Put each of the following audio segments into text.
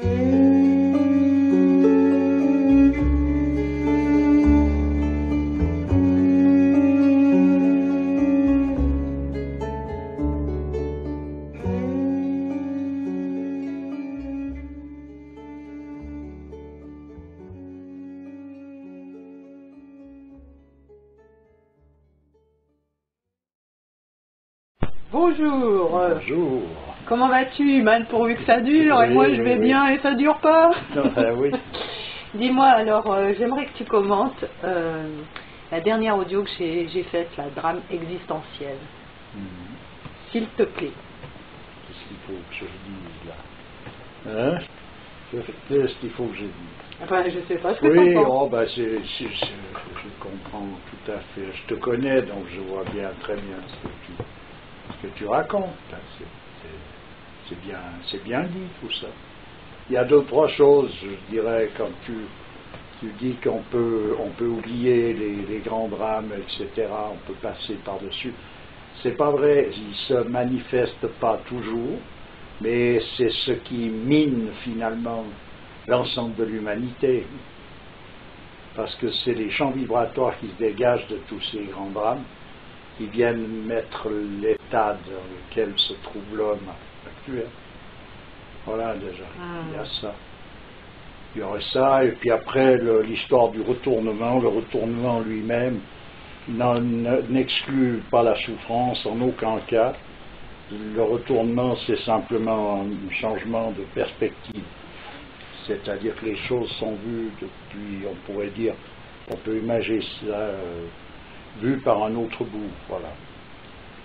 Bonjour. Bonjour. Comment vas-tu, man, pourvu que ça dure? Oui, et moi je vais bien et ça dure pas. Oui. Dis-moi alors, j'aimerais que tu commentes la dernière audio que j'ai faite, la drame existentiel. S'il te plaît. Qu'est-ce qu'il faut que je dise là? Hein? Qu'est-ce qu'il faut que je dise? Enfin, je sais pas ce que Oui, tu penses. je comprends tout à fait. Je te connais, donc je vois bien, très bien ce que tu racontes. C'est bien dit tout ça. Il y a deux, trois choses, je dirais, quand tu dis qu'on peut oublier les grands drames, etc., on peut passer par-dessus. C'est pas vrai, ils se manifestent pas toujours, mais c'est ce qui mine finalement l'ensemble de l'humanité. Parce que c'est les champs vibratoires qui se dégagent de tous ces grands drames qui viennent mettre l'état dans lequel se trouve l'homme actuel. Voilà déjà, il y a ça. Il y aurait ça, et puis après l'histoire du retournement, le retournement lui-même n'exclut pas la souffrance en aucun cas. Le retournement, c'est simplement un changement de perspective. C'est-à-dire que les choses sont vues depuis, on pourrait dire, on peut imaginer ça vu par un autre bout, voilà.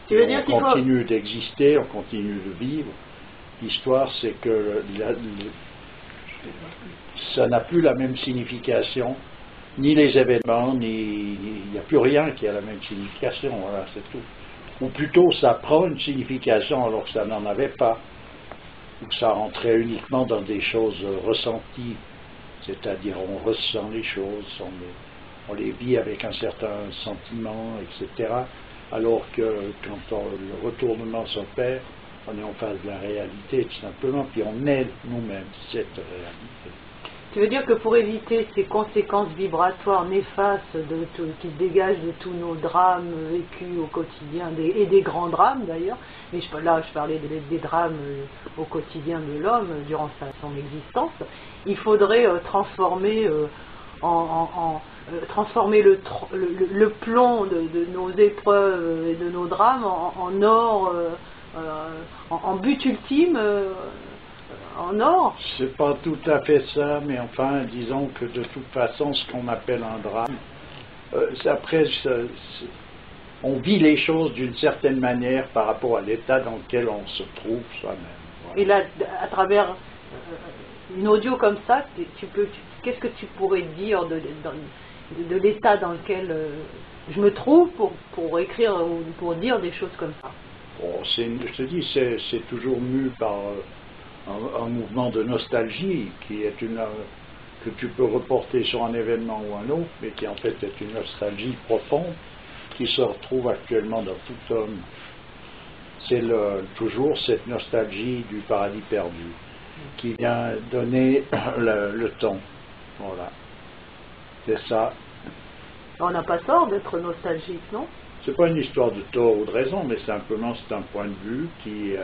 Tu veux dire on continue d'exister, on continue de vivre. L'histoire, c'est que ça n'a plus la même signification, ni les événements, il n'y a plus rien qui a la même signification, voilà, c'est tout. Ou plutôt, ça prend une signification alors que ça n'en avait pas, ou que ça rentrait uniquement dans des choses ressenties, c'est-à-dire on ressent les choses, on les vit avec un certain sentiment, etc. Alors que quand le retournement s'opère, on est en face de la réalité tout simplement, puis on est nous-mêmes cette réalité. Tu veux dire que pour éviter ces conséquences vibratoires néfastes qui se dégagent de tous nos drames vécus au quotidien, et des grands drames d'ailleurs, mais là je parlais des drames au quotidien de l'homme durant son existence, il faudrait transformer le plomb de nos épreuves et de nos drames en or, en but ultime, en or. C'est pas tout à fait ça, mais enfin, disons que de toute façon, ce qu'on appelle un drame, on vit les choses d'une certaine manière par rapport à l'état dans lequel on se trouve soi-même. Voilà. Et là, à travers une audio comme ça, qu'est-ce que tu pourrais dire de l'état dans lequel je me trouve pour écrire ou pour dire des choses comme ça? Bon, je te dis, c'est toujours mu par un mouvement de nostalgie qui est que tu peux reporter sur un événement ou un autre, mais qui en fait est une nostalgie profonde qui se retrouve actuellement dans tout homme. C'est toujours cette nostalgie du paradis perdu qui vient donner le ton. Voilà. C'est ça. On n'a pas tort d'être nostalgique, non? C'est pas une histoire de tort ou de raison, mais simplement c'est un point de vue qui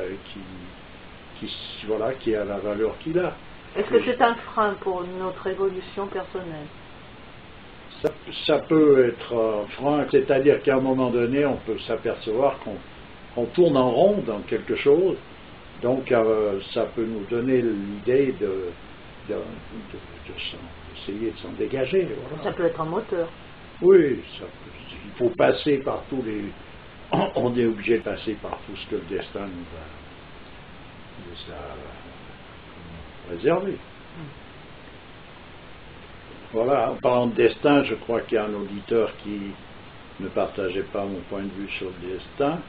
a la valeur qu'il a. Est-ce que c'est un frein pour notre évolution personnelle? Ça peut être un frein, c'est-à-dire qu'à un moment donné, on peut s'apercevoir qu'on tourne en rond dans quelque chose, donc ça peut nous donner l'idée d'essayer de s'en dégager. Voilà. Ça peut être un moteur. Oui, il faut passer par tous les... On est obligé de passer par tout ce que le destin nous a réservé. Voilà, en parlant de destin, je crois qu'il y a un auditeur qui ne partageait pas mon point de vue sur le destin.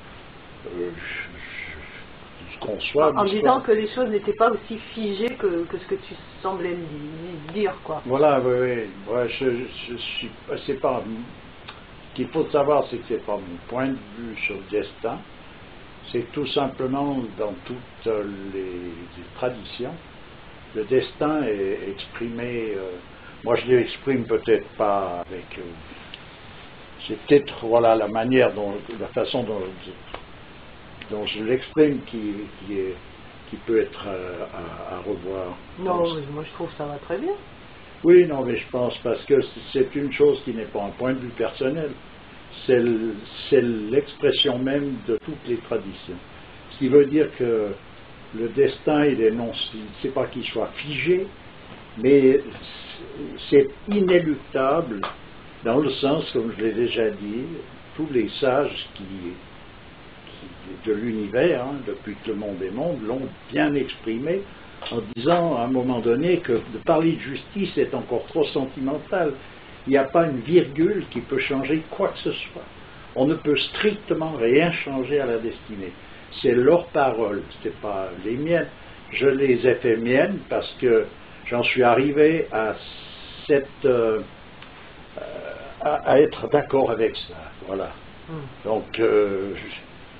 Je conçois. En disant que les choses n'étaient pas aussi figées que ce que tu semblais me dire, quoi. Voilà, oui. Ouais, je suis... C'est pas... Ce qu'il faut savoir, c'est que ce n'est pas mon point de vue sur le destin. C'est tout simplement dans toutes les traditions, Le destin est exprimé, moi je l'exprime peut-être pas avec... c'est peut-être voilà, la façon dont je l'exprime qui peut être à revoir. Non, mais moi je trouve que ça va très bien. Oui, non, mais je pense parce que c'est une chose qui n'est pas un point de vue personnel, c'est l'expression même de toutes les traditions. Ce qui veut dire que le destin, il est non, c'est pas qu'il soit figé, mais c'est inéluctable dans le sens, comme je l'ai déjà dit, tous les sages de l'univers, hein, depuis que le monde est monde, l'ont bien exprimé en disant à un moment donné que de parler de justice est encore trop sentimental. Il n'y a pas une virgule qui peut changer quoi que ce soit. On ne peut strictement rien changer à la destinée. C'est leurs paroles, ce n'est pas les miennes. Je les ai fait miennes parce que j'en suis arrivé à être d'accord avec ça. Voilà. Donc,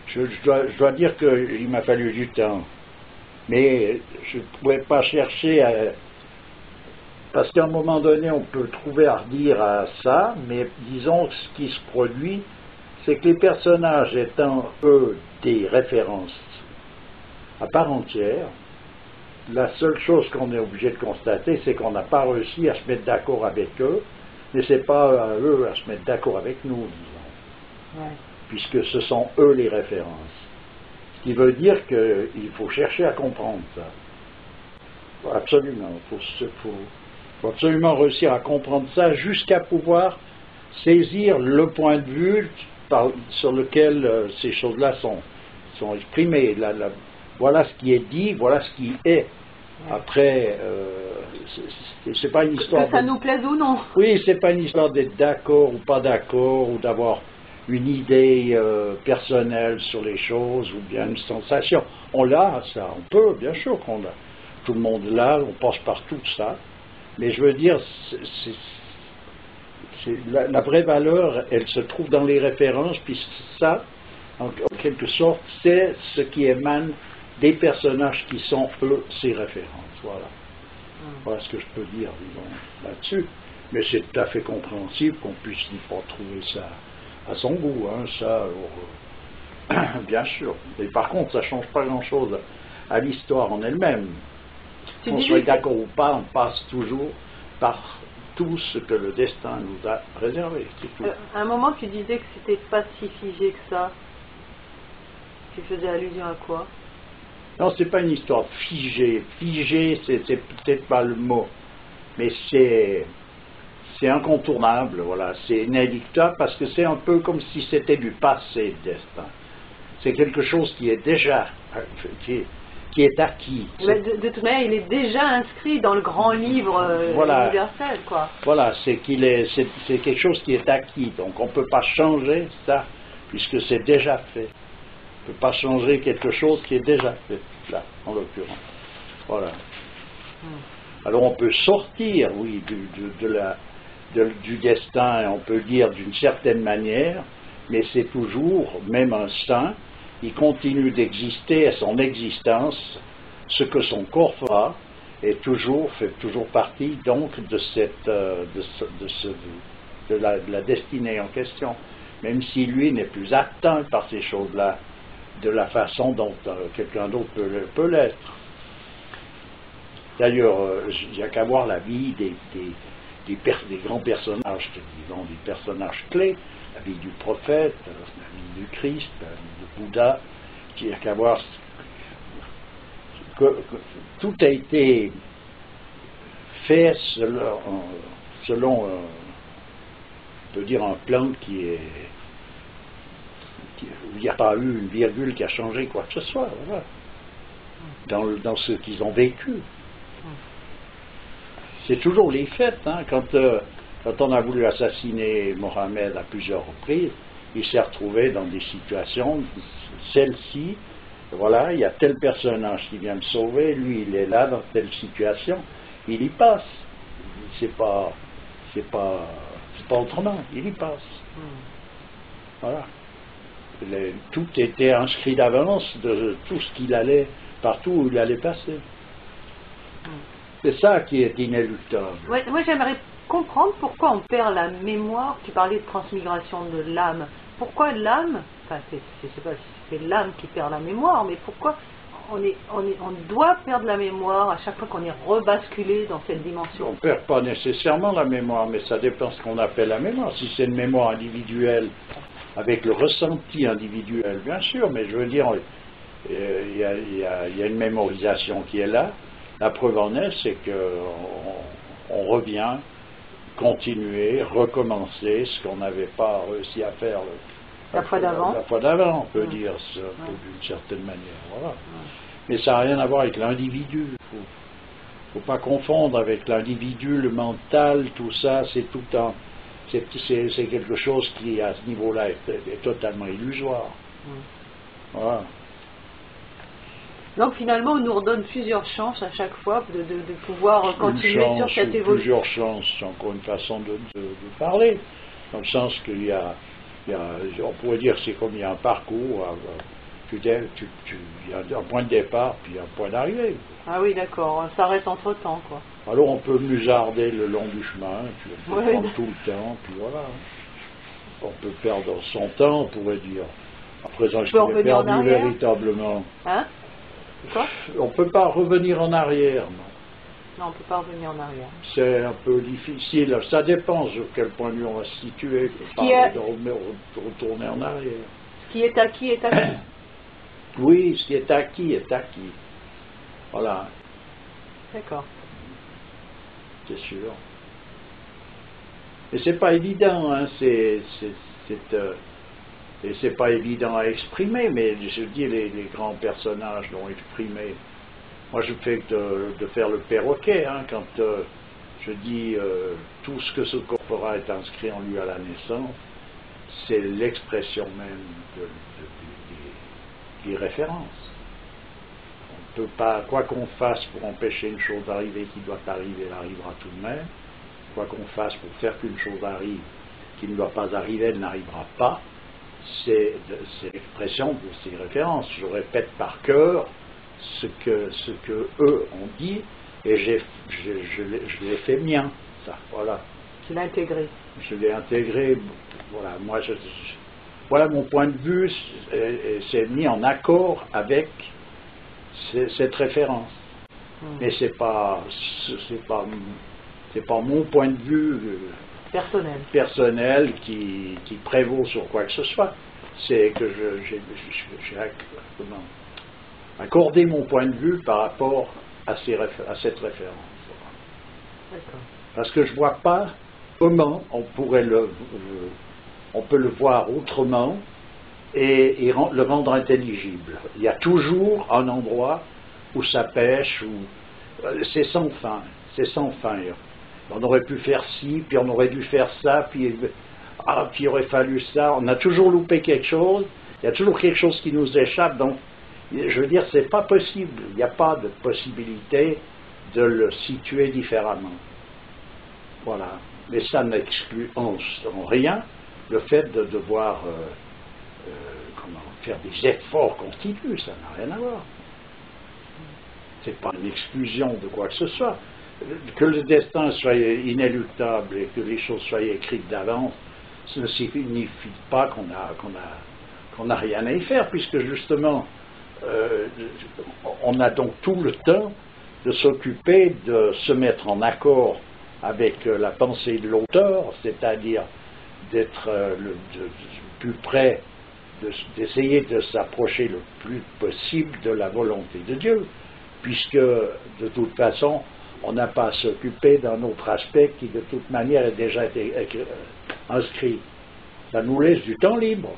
je dois dire qu'il m'a fallu du temps. Mais je ne pouvais pas chercher à... Parce qu'à un moment donné, on peut trouver à redire à ça, mais disons que ce qui se produit, c'est que les personnages étant, eux, des références à part entière, la seule chose qu'on est obligé de constater, c'est qu'on n'a pas réussi à se mettre d'accord avec eux, mais ce n'est pas à eux à se mettre d'accord avec nous, disons. Ouais. Puisque ce sont eux les références. Ce qui veut dire qu'il faut chercher à comprendre ça. Absolument. Il faut absolument réussir à comprendre ça jusqu'à pouvoir saisir le point de vue sur lequel ces choses-là sont exprimées. Voilà ce qui est dit, voilà ce qui est. Après, c'est pas une histoire... Que ça nous plaise ou non. Oui, c'est pas une histoire d'être d'accord ou pas d'accord, ou d'avoir une idée personnelle sur les choses, ou bien une sensation. On l'a, ça, on peut, bien sûr qu'on l'a. Tout le monde l'a, on passe par tout ça. Mais je veux dire, la vraie valeur, elle se trouve dans les références, puis ça, en quelque sorte, c'est ce qui émane des personnages qui sont, eux, ces références. Voilà. Voilà ce que je peux dire, disons, là-dessus. Mais c'est tout à fait compréhensible qu'on puisse n'y pas trouver ça à son goût, hein, ça, bien sûr. Mais par contre, ça ne change pas grand-chose à l'histoire en elle-même. Qu'on soit d'accord ou pas, on passe toujours par tout ce que le destin nous a réservé. À un moment, tu disais que c'était pas si figé que ça. Tu faisais allusion à quoi? Non, c'est pas une histoire figée. Figée, c'est peut-être pas le mot, mais c'est incontournable, voilà. C'est inéluctable parce que c'est un peu comme si c'était du passé, le destin. C'est quelque chose qui est déjà, qui est acquis. De toute manière, il est déjà inscrit dans le grand livre universel, quoi. Voilà, c'est quelque chose qui est acquis, donc on ne peut pas changer ça, puisque c'est déjà fait. On ne peut pas changer quelque chose qui est déjà fait, là, en l'occurrence. Voilà. Alors on peut sortir, oui, du destin, on peut dire d'une certaine manière, mais c'est toujours, même un saint, il continue d'exister à son existence, ce que son corps fera, fait toujours partie donc de la destinée en question, même si lui n'est plus atteint par ces choses-là, de la façon dont quelqu'un d'autre peut l'être. D'ailleurs, il n'y a qu'à voir la vie des grands personnages, disons, des personnages clés, la vie du prophète, la vie du Christ, la vie du Bouddha, il n'y a qu'à voir que tout a été fait selon on peut dire, un plan qui est... Il n'y a pas eu une virgule qui a changé quoi que ce soit, voilà, dans ce qu'ils ont vécu. C'est toujours les faits, hein, quand on a voulu assassiner Mohammed à plusieurs reprises, il s'est retrouvé dans des situations, celle-ci, voilà, il y a tel personnage qui vient me sauver, lui il est là dans telle situation, il y passe. C'est pas autrement, il y passe. Voilà. Tout était inscrit d'avance de tout ce qu'il allait, partout où il allait passer. C'est ça qui est inéluctable. Ouais, moi j'aimerais comprendre pourquoi on perd la mémoire. Tu parlais de transmigration de l'âme. Pourquoi l'âme, enfin je sais pas si c'est l'âme qui perd la mémoire, mais pourquoi on doit perdre la mémoire à chaque fois qu'on est rebasculé dans cette dimension? On ne perd pas nécessairement la mémoire, mais ça dépend de ce qu'on appelle la mémoire. Si c'est une mémoire individuelle, avec le ressenti individuel, bien sûr, mais je veux dire, il y a une mémorisation qui est là. La preuve en est, c'est qu'on revient, continuer, recommencer ce qu'on n'avait pas réussi à faire la fois d'avant. La fois d'avant, on peut dire ça, d'une certaine manière. Voilà. Mais ça n'a rien à voir avec l'individu. Il ne faut pas confondre avec l'individu, le mental, tout ça, c'est tout un. C'est quelque chose qui, à ce niveau-là, est totalement illusoire. Voilà. Donc finalement, on nous redonne plusieurs chances à chaque fois de pouvoir continuer sur cette évolution. Plusieurs chances, c'est encore une façon de parler, dans le sens qu'il y a, on pourrait dire que c'est comme il y a un parcours, il y a un point de départ, puis un point d'arrivée. Ah oui, d'accord, ça reste entre-temps, quoi. Alors on peut musarder le long du chemin, puis on peut prendre tout le temps, puis voilà. On peut perdre son temps, on pourrait dire. À présent, je l'ai perdu véritablement. Hein? Quoi? On ne peut pas revenir en arrière, non. Non, on ne peut pas revenir en arrière. C'est un peu difficile. Ça dépend sur quel point de vue on va se situer. De retourner en arrière. Ce qui est acquis est acquis. Oui, ce qui est acquis est acquis. Voilà. D'accord. C'est sûr. Et c'est pas évident, hein. Et c'est pas évident à exprimer, mais je dis les grands personnages l'ont exprimé. Moi, je fais que de faire le perroquet, hein, quand je dis tout ce que ce corpora est inscrit en lui à la naissance, c'est l'expression même des références. On ne peut pas, quoi qu'on fasse pour empêcher une chose d'arriver qui doit arriver, elle arrivera tout de même. Quoi qu'on fasse pour faire qu'une chose arrive qui ne doit pas arriver, elle n'arrivera pas. C'est l'expression de ces références. Je répète par cœur ce que eux ont dit et je l'ai fait mien. Ça, voilà. Tu l'as intégré. Je l'ai intégré. Voilà, moi, voilà mon point de vue. C'est mis en accord avec cette référence. Mais c'est pas mon point de vue. Personnel qui prévaut sur quoi que ce soit. C'est que j'ai accordé mon point de vue par rapport à cette référence. Parce que je ne vois pas comment on peut le voir autrement et le rendre intelligible. Il y a toujours un endroit où ça pêche, où c'est sans fin. On aurait pu faire ci, puis on aurait dû faire ça, puis il aurait fallu ça. On a toujours loupé quelque chose. Il y a toujours quelque chose qui nous échappe. Donc, je veux dire, c'est pas possible. Il n'y a pas de possibilité de le situer différemment. Voilà. Mais ça n'exclut en rien le fait de devoir faire des efforts continus. Ça n'a rien à voir. C'est pas une exclusion de quoi que ce soit. Que le destin soit inéluctable et que les choses soient écrites d'avance, ça ne signifie pas qu'on n'a rien à y faire, puisque justement, on a donc tout le temps de s'occuper de se mettre en accord avec la pensée de l'auteur, c'est-à-dire d'être plus près, d'essayer de s'approcher le plus possible de la volonté de Dieu, puisque de toute façon, on n'a pas à s'occuper d'un autre aspect qui de toute manière a déjà été inscrit. Ça nous laisse du temps libre.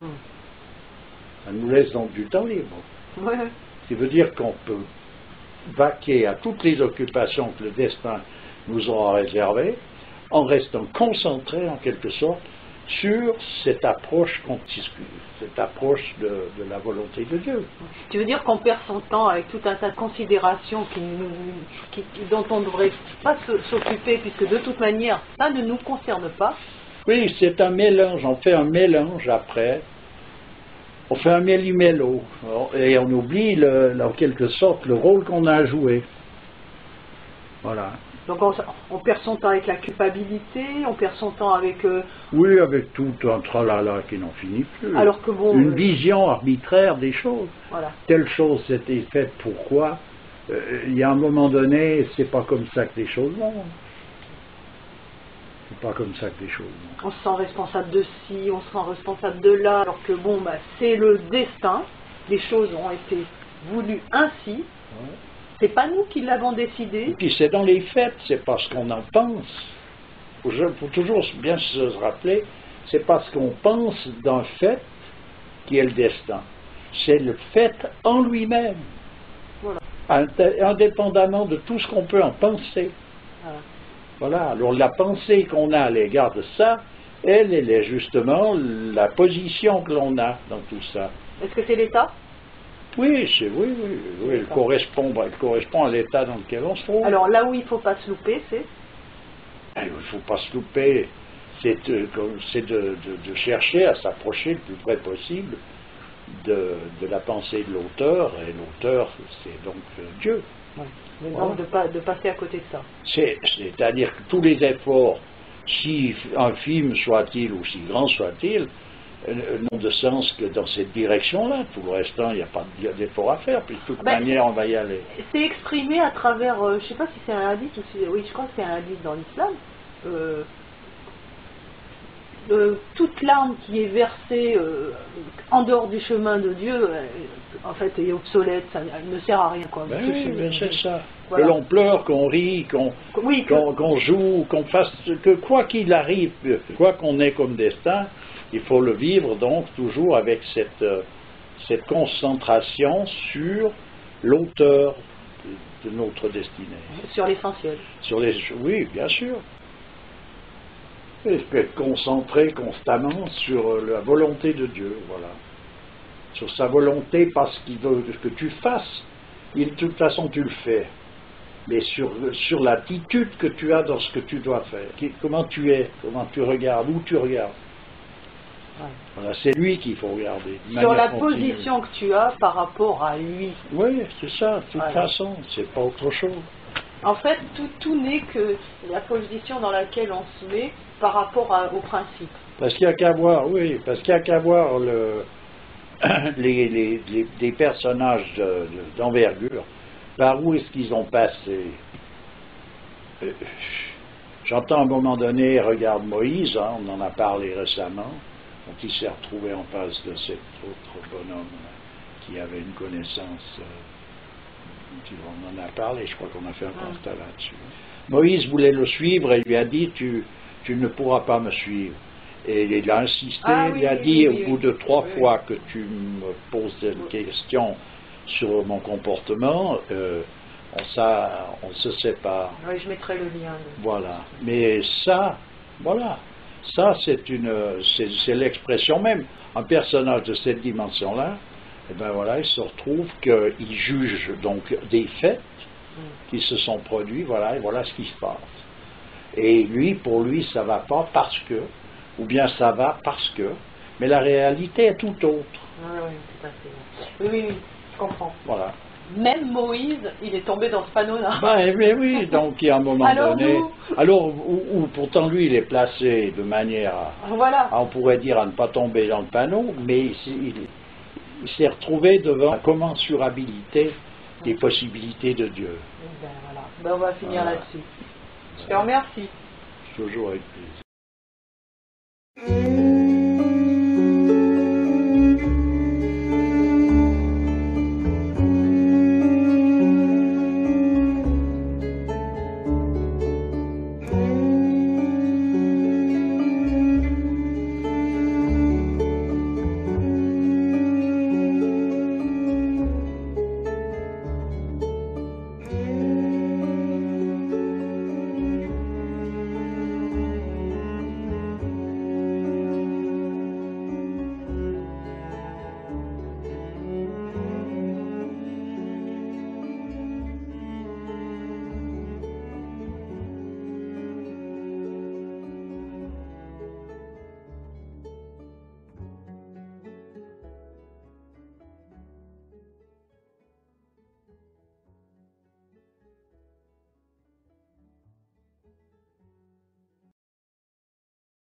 Ça nous laisse donc du temps libre. Ouais. Ce qui veut dire qu'on peut vaquer à toutes les occupations que le destin nous aura réservées en restant concentré en quelque sorte sur cette approche cette approche de la volonté de Dieu. Tu veux dire qu'on perd son temps avec tout un tas de considérations dont on ne devrait pas s'occuper, puisque de toute manière, ça ne nous concerne pas. Oui, c'est un mélange, on fait un mélange après, on fait un méli-mélo, et on oublie en quelque sorte le rôle qu'on a à jouer. Voilà. Donc on perd son temps avec la culpabilité, on perd son temps avec... Oui, avec tout un tralala qui n'en finit plus. Alors que bon... Une vision arbitraire des choses. Voilà. Telle chose c'était faite, pourquoi? Il y a un moment donné, c'est pas comme ça que les choses vont. C'est pas comme ça que les choses vont. On se sent responsable de ci, on se sent responsable de là, alors que bon, bah, c'est le destin, les choses ont été voulues ainsi, Ouais. c'est pas nous qui l'avons décidé. Et puis c'est dans les faits, c'est parce qu'on en pense. Il faut toujours bien se rappeler, c'est parce qu'on pense d'un fait qui est le destin. C'est le fait en lui-même, Voilà. indépendamment de tout ce qu'on peut en penser. Voilà. Voilà, alors la pensée qu'on a à l'égard de ça, elle est justement la position que l'on a dans tout ça. Est-ce que c'est l'État? Oui, elle correspond à l'état dans lequel on se trouve. Alors là où il ne faut pas se louper, c'est... Il ne faut pas se louper, c'est de chercher à s'approcher le plus près possible de la pensée de l'auteur, et l'auteur, c'est donc Dieu. Ouais. Mais Voilà. donc de passer à côté de ça. C'est-à-dire que tous les efforts, si infime soit-il ou si grand soit-il, n'ont de sens que dans cette direction-là. Tout le restant, il n'y a pas d'effort à faire, puis de toute manière, on va y aller. C'est exprimé à travers, je ne sais pas si c'est un hadith ou si... Oui, je crois que c'est un hadith dans l'islam. Toute larme qui est versée en dehors du chemin de Dieu, en fait, est obsolète, ça ne sert à rien. Quoi. Ben, c'est ça. Voilà. Que l'on pleure, qu'on rit, qu'on joue, qu'on fasse... que quoi qu'il arrive, quoi qu'on ait comme destin, il faut le vivre donc toujours avec cette concentration sur l'auteur de notre destinée. Sur l'essentiel. Oui, bien sûr. Et être concentré constamment sur la volonté de Dieu, voilà. Sur sa volonté, parce qu'il veut que tu fasses. De toute façon, tu le fais. Mais sur l'attitude que tu as dans ce que tu dois faire. Comment tu es, comment tu regardes, où tu regardes. Ouais. Voilà, c'est lui qu'il faut regarder. Sur la position que tu as par rapport à lui. Oui, c'est ça, de toute Voilà. façon, c'est pas autre chose. En fait, tout n'est que la position dans laquelle on se met par rapport au principe. Parce qu'il n'y a qu'à voir, oui, parce qu'il n'y a qu'à voir les personnages d'envergure. Par où est-ce qu'ils ont passé? J'entends à un moment donné, regarde Moïse, hein, on en a parlé récemment, quand il s'est retrouvé en face de cet autre bonhomme qui avait une connaissance, on en a parlé, je crois qu'on a fait un constat là-dessus. Moïse voulait le suivre et lui a dit, tu ne pourras pas me suivre. Et il a insisté, il a dit, au bout de 3 fois que tu me poses des questions sur mon comportement, on se sépare. Oui, je mettrai le lien. Voilà. Mais ça, voilà. Ça, c'est l'expression même. Un personnage de cette dimension-là, et ben voilà, il se retrouve qu'il juge donc des faits qui se sont produits, voilà, et voilà ce qui se passe. Et lui, pour lui, ça va pas parce que, ou bien ça va parce que, mais la réalité est tout autre. Oui, tout à fait. Oui, je comprends. Voilà. Même Moïse, il est tombé dans ce panneau-là. Oui, donc il y a un moment donné. Alors, où pourtant lui, il est placé de manière Voilà. on pourrait dire à ne pas tomber dans le panneau, mais il s'est retrouvé devant la commensurabilité des possibilités de Dieu. Ben, voilà. Ben, on va finir Voilà. là-dessus. Je te remercie. Toujours avec plaisir.